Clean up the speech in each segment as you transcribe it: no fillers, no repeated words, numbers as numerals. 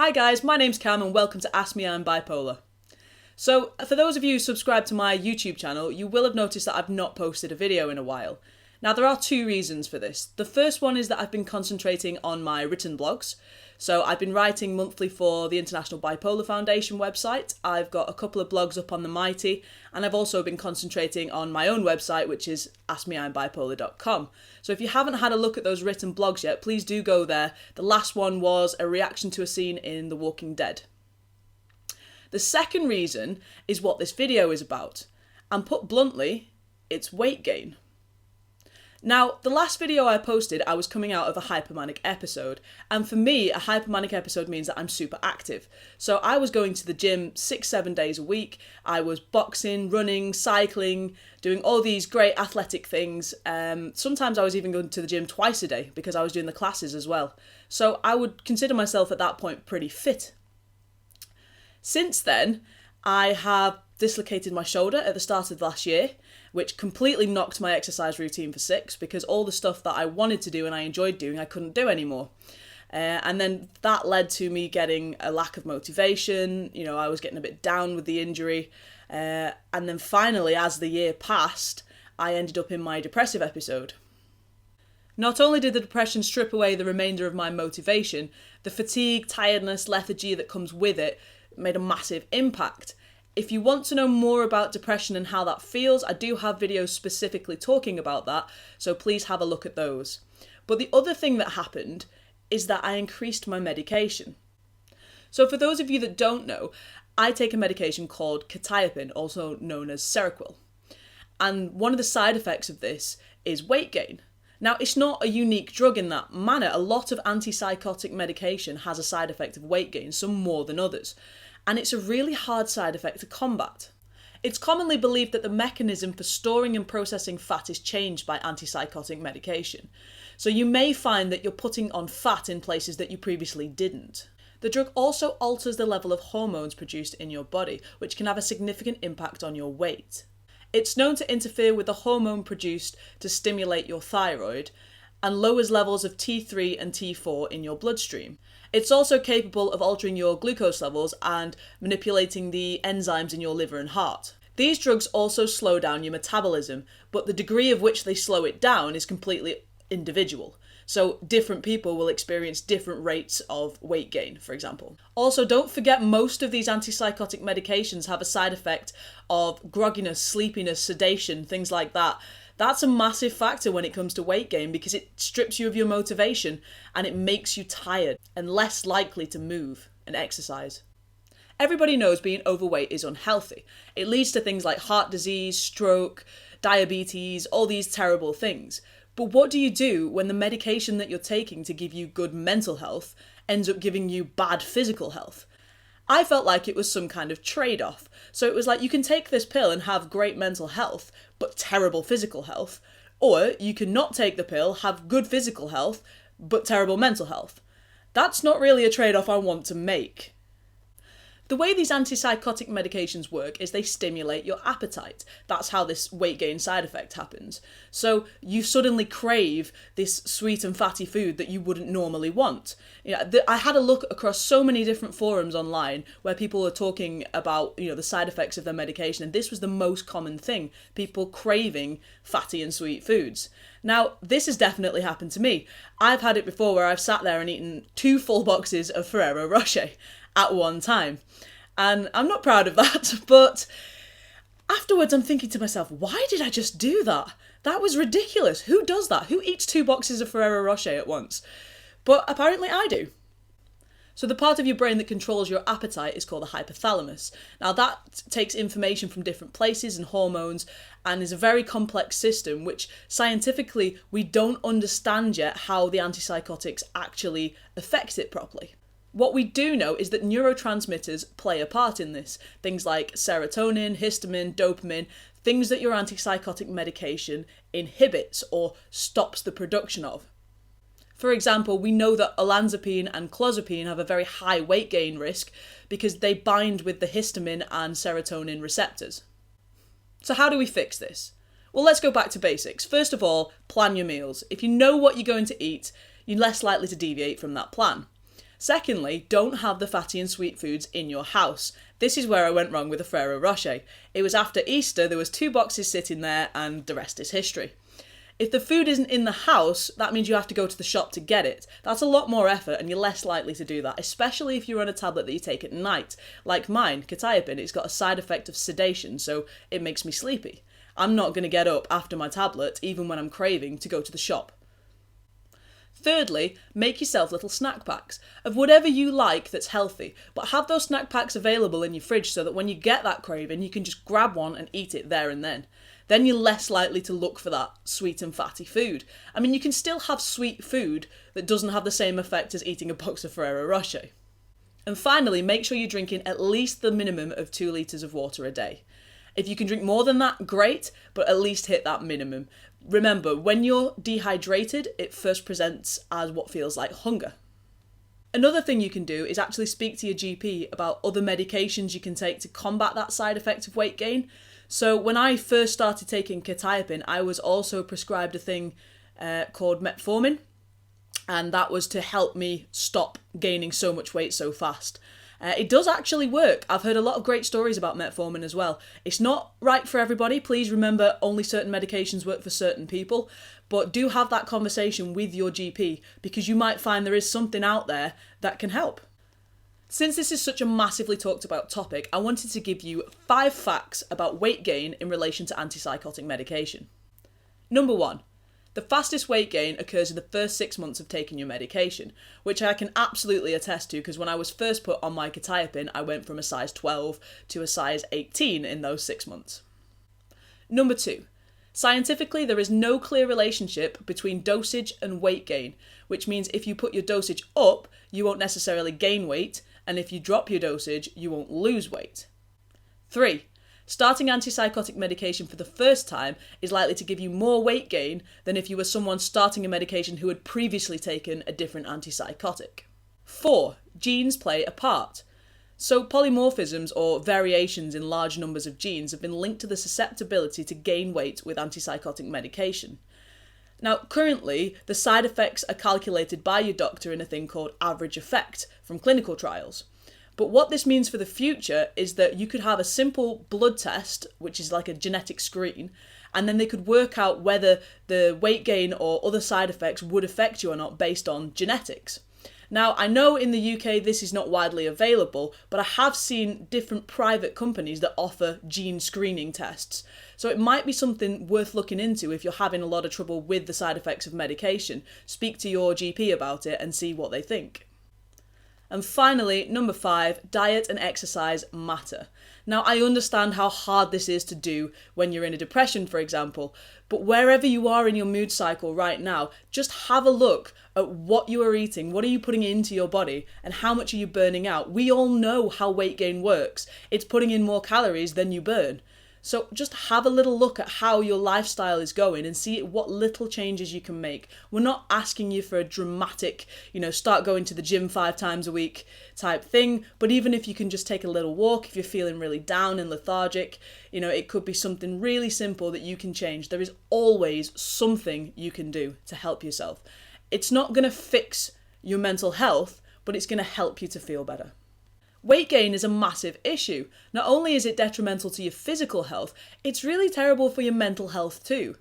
Hi guys, my name's Cam and welcome to Ask Me I'm Bipolar. So, for those of you who subscribe to my YouTube channel, you will have noticed that I've not posted a video in a while. Now, there are two reasons for this. The first one is that I've been concentrating on my written blogs. So I've been writing monthly for the International Bipolar Foundation website. I've got a couple of blogs up on the Mighty, and I've also been concentrating on my own website, which is askmeimbipolar.com. So if you haven't had a look at those written blogs yet, please do go there. The last one was a reaction to a scene in The Walking Dead. The second reason is what this video is about, and put bluntly, it's weight gain. Now, the last video I posted, I was coming out of a hypomanic episode, and for me, a hypomanic episode means that I'm super active. So I was going to the gym 6-7 days a week, I was boxing, running, cycling, doing all these great athletic things. Sometimes I was even going to the gym twice a day because I was doing the classes as well. So I would consider myself at that point pretty fit. Since then, I have dislocated my shoulder at the start of last year, which completely knocked my exercise routine for 6 because all the stuff that I wanted to do and I enjoyed doing, I couldn't do anymore. And then that led to me getting a lack of motivation. You know, I was getting a bit down with the injury. And then finally, as the year passed, I ended up in my depressive episode. Not only did the depression strip away the remainder of my motivation, the fatigue, tiredness, lethargy that comes with it made a massive impact. If you want to know more about depression and how that feels, I do have videos specifically talking about that, so please have a look at those. But the other thing that happened is that I increased my medication. So for those of you that don't know, I take a medication called quetiapine, also known as Seroquel. And one of the side effects of this is weight gain. Now, it's not a unique drug in that manner. A lot of antipsychotic medication has a side effect of weight gain, some more than others. And it's a really hard side effect to combat. It's commonly believed that the mechanism for storing and processing fat is changed by antipsychotic medication. So you may find that you're putting on fat in places that you previously didn't. The drug also alters the level of hormones produced in your body, which can have a significant impact on your weight. It's known to interfere with the hormone produced to stimulate your thyroid and lowers levels of T3 and T4 in your bloodstream. It's also capable of altering your glucose levels and manipulating the enzymes in your liver and heart. These drugs also slow down your metabolism, but the degree of which they slow it down is completely individual. So different people will experience different rates of weight gain, for example. Also, don't forget most of these antipsychotic medications have a side effect of grogginess, sleepiness, sedation, things like that. That's a massive factor when it comes to weight gain because it strips you of your motivation and it makes you tired and less likely to move and exercise. Everybody knows being overweight is unhealthy. It leads to things like heart disease, stroke, diabetes, all these terrible things. But what do you do when the medication that you're taking to give you good mental health ends up giving you bad physical health? I felt like it was some kind of trade-off. So it was like you can take this pill and have great mental health, but terrible physical health. Or you can not take the pill, have good physical health, but terrible mental health. That's not really a trade-off I want to make. The way these antipsychotic medications work is they stimulate your appetite. That's how this weight gain side effect happens. So you suddenly crave this sweet and fatty food that you wouldn't normally want. I had a look across so many different forums online where people were talking about the side effects of their medication, and this was the most common thing, people craving fatty and sweet foods. Now, this has definitely happened to me. I've had it before where I've sat there and eaten 2 full boxes of Ferrero Rocher at one time. And I'm not proud of that, but afterwards I'm thinking to myself, why did I just do that? That was ridiculous. Who does that? Who eats 2 boxes of Ferrero Rocher at once? But apparently I do. So the part of your brain that controls your appetite is called the hypothalamus. Now that takes information from different places and hormones and is a very complex system which scientifically we don't understand yet how the antipsychotics actually affect it properly. What we do know is that neurotransmitters play a part in this. Things like serotonin, histamine, dopamine, things that your antipsychotic medication inhibits or stops the production of. For example, we know that olanzapine and clozapine have a very high weight gain risk because they bind with the histamine and serotonin receptors. So how do we fix this? Well, let's go back to basics. First of all, plan your meals. If you know what you're going to eat, you're less likely to deviate from that plan. Secondly, don't have the fatty and sweet foods in your house. This is where I went wrong with the Ferrero Rocher. It was after Easter, there was 2 boxes sitting there, and the rest is history. If the food isn't in the house, that means you have to go to the shop to get it. That's a lot more effort, and you're less likely to do that, especially if you're on a tablet that you take at night. Like mine, quetiapine, it's got a side effect of sedation, so it makes me sleepy. I'm not going to get up after my tablet, even when I'm craving, to go to the shop. Thirdly, make yourself little snack packs of whatever you like that's healthy, but have those snack packs available in your fridge so that when you get that craving, you can just grab one and eat it there and then. Then you're less likely to look for that sweet and fatty food. I mean, you can still have sweet food that doesn't have the same effect as eating a box of Ferrero Rocher. And finally, make sure you're drinking at least the minimum of 2 litres of water a day. If you can drink more than that, great, but at least hit that minimum. Remember, when you're dehydrated, it first presents as what feels like hunger. Another thing you can do is actually speak to your GP about other medications you can take to combat that side effect of weight gain. So when I first started taking quetiapine, I was also prescribed a thing called metformin, and that was to help me stop gaining so much weight so fast. It does actually work. I've heard a lot of great stories about metformin as well. It's not right for everybody. Please remember, only certain medications work for certain people. But do have that conversation with your GP, because you might find there is something out there that can help. Since this is such a massively talked about topic, I wanted to give you 5 facts about weight gain in relation to antipsychotic medication. Number 1. The fastest weight gain occurs in the first 6 months of taking your medication, which I can absolutely attest to, because when I was first put on my quetiapine, I went from a size 12 to a size 18 in those 6 months. Number 2. Scientifically, there is no clear relationship between dosage and weight gain, which means if you put your dosage up, you won't necessarily gain weight, and if you drop your dosage, you won't lose weight. 3. Starting antipsychotic medication for the first time is likely to give you more weight gain than if you were someone starting a medication who had previously taken a different antipsychotic. 4. Genes play a part. So polymorphisms, or variations in large numbers of genes, have been linked to the susceptibility to gain weight with antipsychotic medication. Now, currently, the side effects are calculated by your doctor in a thing called average effect from clinical trials. But what this means for the future is that you could have a simple blood test, which is like a genetic screen, and then they could work out whether the weight gain or other side effects would affect you or not based on genetics. Now, I know in the UK this is not widely available, but I have seen different private companies that offer gene screening tests. So it might be something worth looking into if you're having a lot of trouble with the side effects of medication. Speak to your GP about it and see what they think. And finally, number 5, diet and exercise matter. Now, I understand how hard this is to do when you're in a depression, for example, but wherever you are in your mood cycle right now, just have a look at what you are eating, what are you putting into your body, and how much are you burning out. We all know how weight gain works. It's putting in more calories than you burn. So just have a little look at how your lifestyle is going and see what little changes you can make. We're not asking you for a dramatic, start going to the gym 5 times a week type thing, but even if you can just take a little walk, if you're feeling really down and lethargic, it could be something really simple that you can change. There is always something you can do to help yourself. It's not going to fix your mental health, but it's going to help you to feel better. Weight gain is a massive issue. Not only is it detrimental to your physical health, it's really terrible for your mental health too.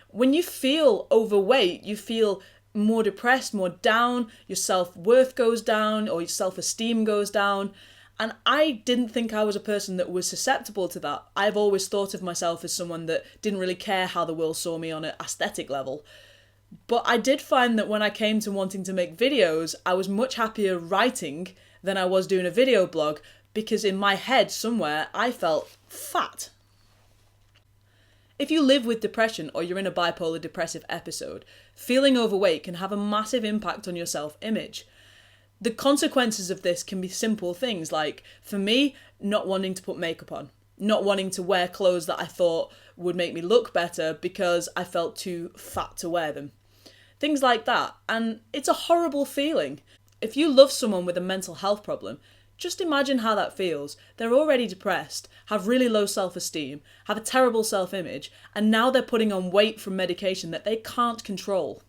When you feel overweight, you feel more depressed, more down, your self-worth goes down, or your self-esteem goes down. And I didn't think I was a person that was susceptible to that. I've always thought of myself as someone that didn't really care how the world saw me on an aesthetic level. But I did find that when I came to wanting to make videos, I was much happier writing than I was doing a video blog, because in my head somewhere I felt fat. If you live with depression or you're in a bipolar depressive episode, feeling overweight can have a massive impact on your self-image. The consequences of this can be simple things like, for me, not wanting to put makeup on, not wanting to wear clothes that I thought would make me look better because I felt too fat to wear them. Things like that, and it's a horrible feeling. If you love someone with a mental health problem, just imagine how that feels. They're already depressed, have really low self-esteem, have a terrible self-image, and now they're putting on weight from medication that they can't control.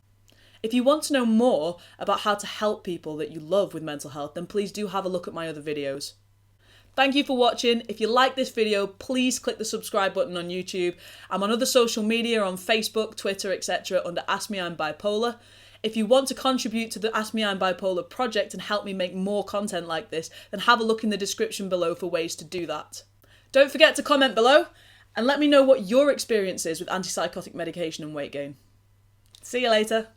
If you want to know more about how to help people that you love with mental health, then please do have a look at my other videos. Thank you for watching. If you like this video, please click the subscribe button on YouTube. I'm on other social media on Facebook, Twitter, etc. under Ask Me I'm Bipolar. If you want to contribute to the Ask Me I'm Bipolar project and help me make more content like this, then have a look in the description below for ways to do that. Don't forget to comment below and let me know what your experience is with antipsychotic medication and weight gain. See you later.